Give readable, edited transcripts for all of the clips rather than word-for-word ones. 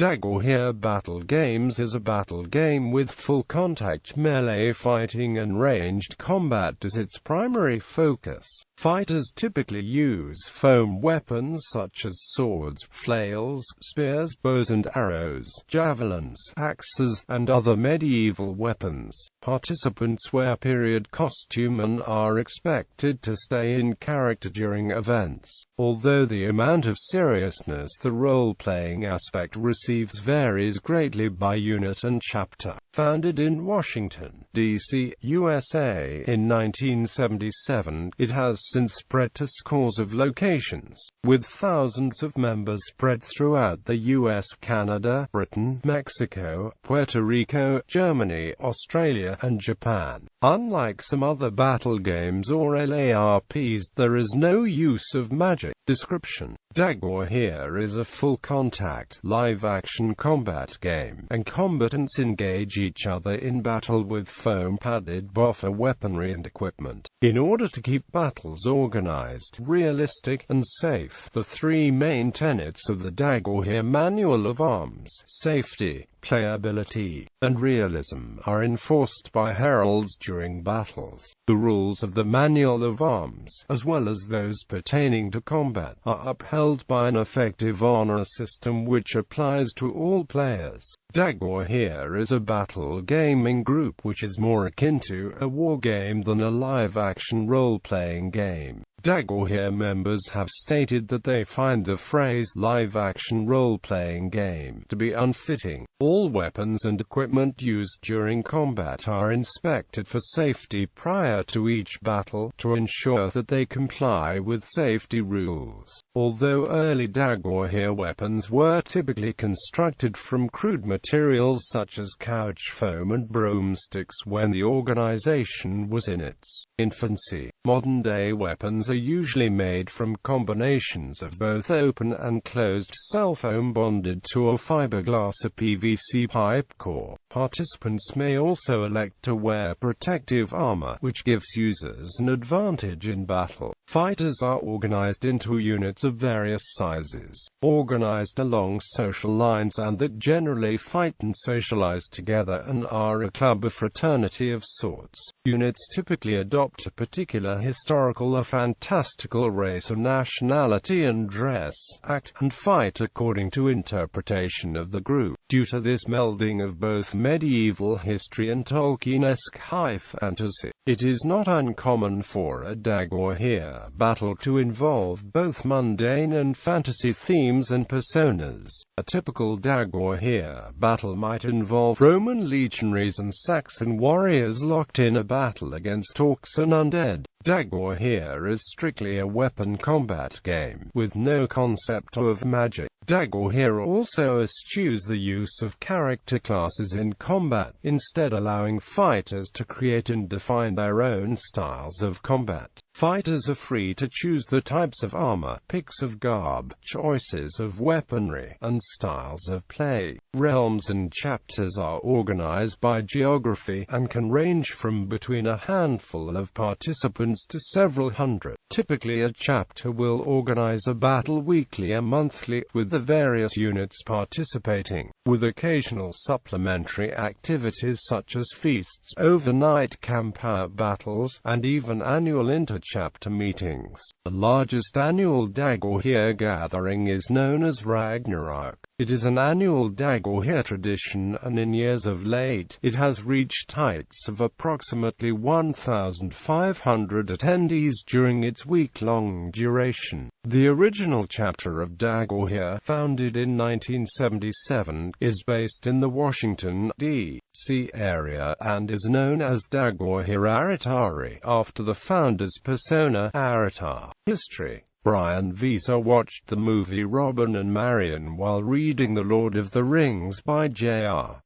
Dagorhir Battle Games is a battle game with full-contact melee fighting and ranged combat as its primary focus. Fighters typically use foam weapons such as swords, flails, spears, bows and arrows, javelins, axes, and other medieval weapons. Participants wear period costume and are expected to stay in character during events. Although the amount of seriousness the role-playing aspect receives varies greatly by unit and chapter. Founded in Washington, D.C., USA, in 1977, it has since spread to scores of locations, with thousands of members spread throughout the U.S., Canada, Britain, Mexico, Puerto Rico, Germany, Australia, and Japan. Unlike some other battle games or LARPs, there is no use of magic. Description: Dagorhir is a full-contact, live-action combat game, and combatants engage each other in battle with foam-padded buffer weaponry and equipment. In order to keep battles organized, realistic, and safe, the three main tenets of the Dagorhir Manual of Arms, safety, playability, and realism, are enforced by heralds during battles. The rules of the Manual of Arms, as well as those pertaining to combat, are upheld by an effective honor system which applies to all players. Dagorhir is a battle gaming group which is more akin to a war game than a live-action role-playing game. Dagorhir members have stated that they find the phrase live-action role-playing game to be unfitting. All weapons and equipment used during combat are inspected for safety prior to each battle, to ensure that they comply with safety rules. Although early Dagorhir weapons were typically constructed from crude materials such as couch foam and broomsticks when the organization was in its infancy, modern-day weapons are usually made from combinations of both open and closed cell foam bonded to a fiberglass or PVC pipe core. Participants may also elect to wear protective armor, which gives users an advantage in battle. Fighters are organized into units of various sizes, organized along social lines and that generally fight and socialize together and are a club or fraternity of sorts. Units typically adopt a particular historical or fantastical race or nationality and dress, act, and fight according to interpretation of the group. Due to this melding of both medieval history and Tolkien-esque high fantasy, it is not uncommon for a Dagorhir battle to involve both mundane and fantasy themes and personas. A typical Dagorhir battle might involve Roman legionaries and Saxon warriors locked in a battle against orcs and undead. Dagorhir is strictly a weapon combat game, with no concept of magic. Dagorhir also eschews the use of character classes in combat, instead allowing fighters to create and define their own styles of combat. Fighters are free to choose the types of armor, picks of garb, choices of weaponry, and styles of play. Realms and chapters are organized by geography, and can range from between a handful of participants to several hundred. Typically a chapter will organize a battle weekly or monthly, with the various units participating, with occasional supplementary activities such as feasts, overnight campout battles, and even annual inter-chapter meetings. The largest annual Dagorhir gathering is known as Ragnarok. It is an annual Dagorhir tradition, and in years of late, it has reached heights of approximately 1,500 attendees during its week-long duration. The original chapter of Dagorhir, founded in 1977, is based in the Washington, D.C. area, and is known as Dagorhir Aratari, after the founder's persona, Aratar. History: Brian Visa watched the movie Robin and Marian while reading The Lord of the Rings by J.R.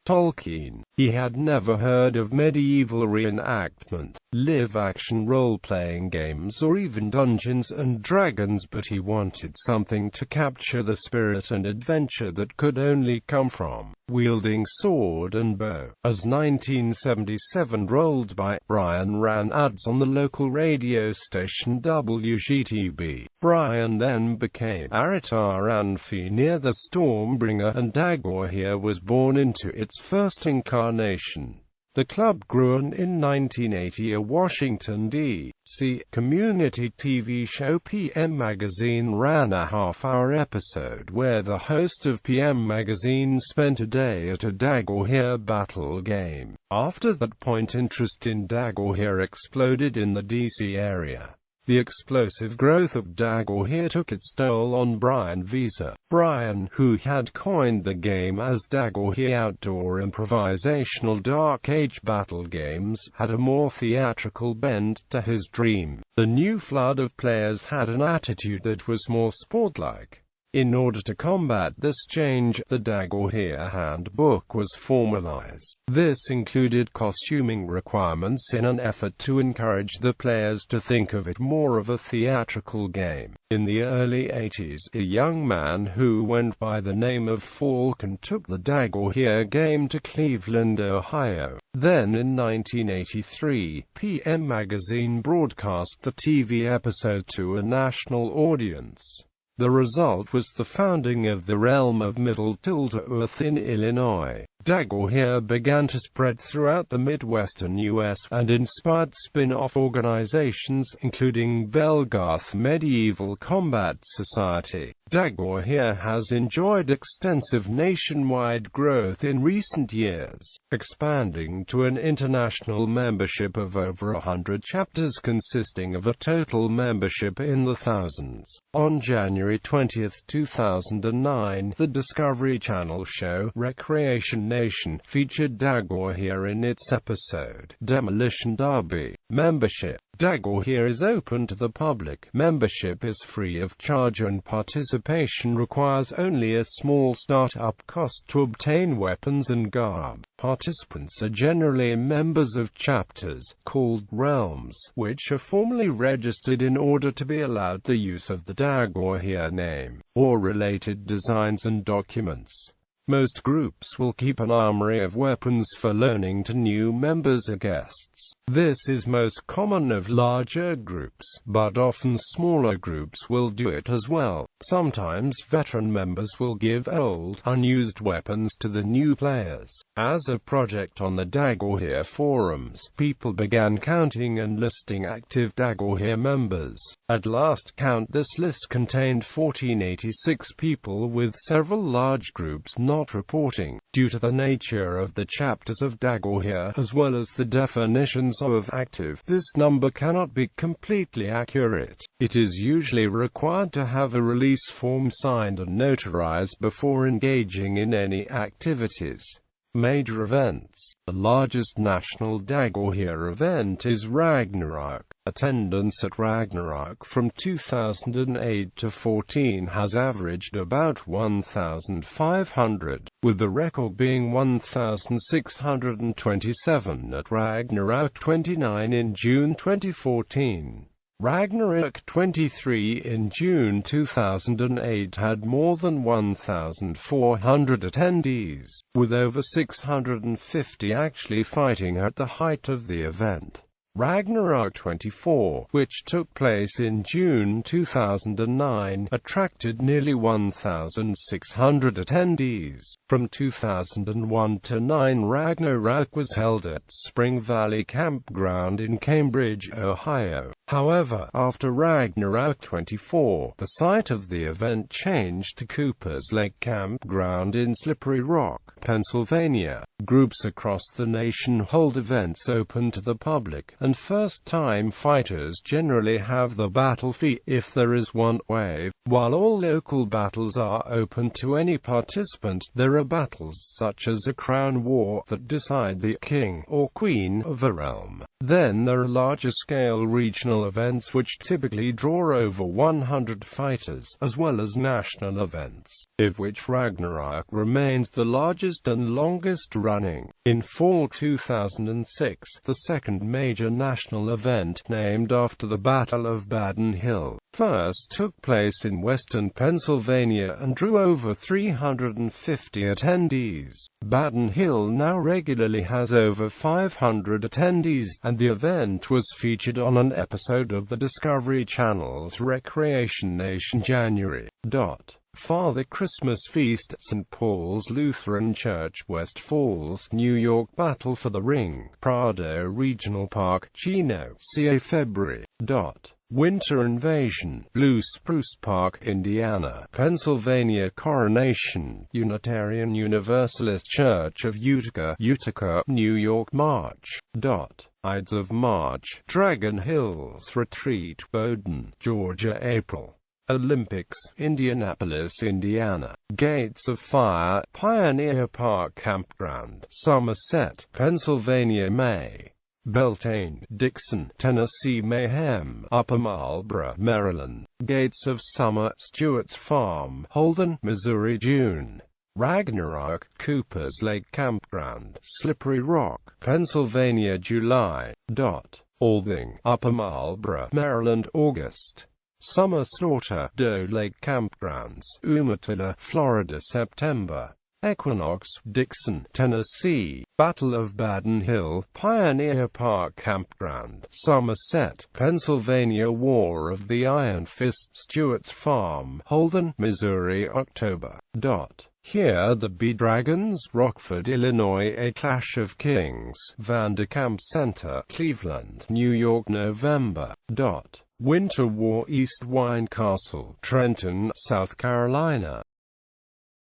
Tolkien. He had never heard of medieval reenactment, live-action role-playing games or even Dungeons and Dragons, but he wanted something to capture the spirit and adventure that could only come from wielding sword and bow. As 1977 rolled by, Brian ran ads on the local radio station WGTB. Brian then became Aratar Anfi near the Stormbringer, and Dagorhir was born into its first incarnation. The club grew, and in 1980 a Washington, D.C. community TV show PM Magazine ran a half-hour episode where the host of PM Magazine spent a day at a Dagorhir battle game. After that point, interest in Dagorhir exploded in the DC area. The explosive growth of Dagorhir took its toll on Brian Visa. Brian, who had coined the game as Dagorhir Outdoor Improvisational Dark Age Battle Games, had a more theatrical bent to his dream. The new flood of players had an attitude that was more sport-like. In order to combat this change, the Dagorhir handbook was formalized. This included costuming requirements in an effort to encourage the players to think of it more of a theatrical game. In the early 80s, a young man who went by the name of Falcon took the Dagorhir game to Cleveland, Ohio. Then in 1983, PM Magazine broadcast the TV episode to a national audience. The result was the founding of the realm of Middle-to-Earth in Illinois. Dagorhir began to spread throughout the Midwestern U.S. and inspired spin-off organizations, including Belgarth Medieval Combat Society. Dagorhir has enjoyed extensive nationwide growth in recent years, expanding to an international membership of over 100 chapters consisting of a total membership in the thousands. On January 20, 2009, the Discovery Channel show, Recreation Nation, featured Dagorhir in its episode, Demolition Derby. Membership. Dagorhir is open to the public. Membership is free of charge, and participation requires only a small start-up cost to obtain weapons and garb. Participants are generally members of chapters, called realms, which are formally registered in order to be allowed the use of the Dagorhir name, or related designs and documents. Most groups will keep an armory of weapons for loaning to new members or guests. This is most common of larger groups, but often smaller groups will do it as well. Sometimes veteran members will give old, unused weapons to the new players. As a project on the Dagorhir forums, people began counting and listing active Dagorhir members. At last count, this list contained 1486 people, with several large groups not reporting. Due to the nature of the chapters of Dagorhir, as well as the definitions of active, this number cannot be completely accurate. It is usually required to have a release form signed and notarized before engaging in any activities. Major events. The largest national Dagorhir event is Ragnarok. Attendance at Ragnarok from 2008 to 14 has averaged about 1,500, with the record being 1,627 at Ragnarok 29 in June 2014. Ragnarok 23 in June 2008 had more than 1,400 attendees, with over 650 actually fighting at the height of the event. Ragnarok 24, which took place in June 2009, attracted nearly 1,600 attendees. From 2001 to 9, Ragnarok was held at Spring Valley Campground in Cambridge, Ohio. However, after Ragnarok 24, the site of the event changed to Cooper's Lake Campground in Slippery Rock, Pennsylvania. Groups across the nation hold events open to the public, and first-time fighters generally have the battle fee, if there is one, waived. While all local battles are open to any participant, there are battles such as a crown war that decide the king or queen of a realm. Then there are larger-scale regional events which typically draw over 100 fighters, as well as national events, of which Ragnarok remains the largest and longest running. In fall 2006, the second major national event, named after the Battle of Baden Hill, first took place in western Pennsylvania and drew over 350 attendees. Baden Hill now regularly has over 500 attendees, and the event was featured on an episode of the Discovery Channel's Recreation Nation January. Father Christmas Feast, St. Paul's Lutheran Church, West Falls, New York. Battle for the Ring, Prado Regional Park, Chino, ca. February. Winter Invasion, Blue Spruce Park, Indiana, Pennsylvania. Coronation, Unitarian Universalist Church of Utica, New York. March. Ides of March, Dragon Hills Retreat, Bowdoin, Georgia. April. Olympics, Indianapolis, Indiana. Gates of Fire, Pioneer Park Campground, Somerset, Pennsylvania. May. Beltane, Dixon, Tennessee. Mayhem, Upper Marlboro, Maryland. Gates of Summer, Stewart's Farm, Holden, Missouri. June. Ragnarok, Cooper's Lake Campground, Slippery Rock, Pennsylvania. July. Althing, Upper Marlboro, Maryland. August. Summer Slaughter, Doe Lake Campgrounds, Umatilla, Florida. September. Equinox, Dixon, Tennessee. Battle of Baden Hill, Pioneer Park Campground, Somerset, Pennsylvania. War of the Iron Fist, Stewart's Farm, Holden, Missouri. October. Here the Bee Dragons, Rockford, Illinois. A Clash of Kings, Vanderkamp Center, Cleveland, New York. November. Winter War, East Wine Castle, Trenton, South Carolina.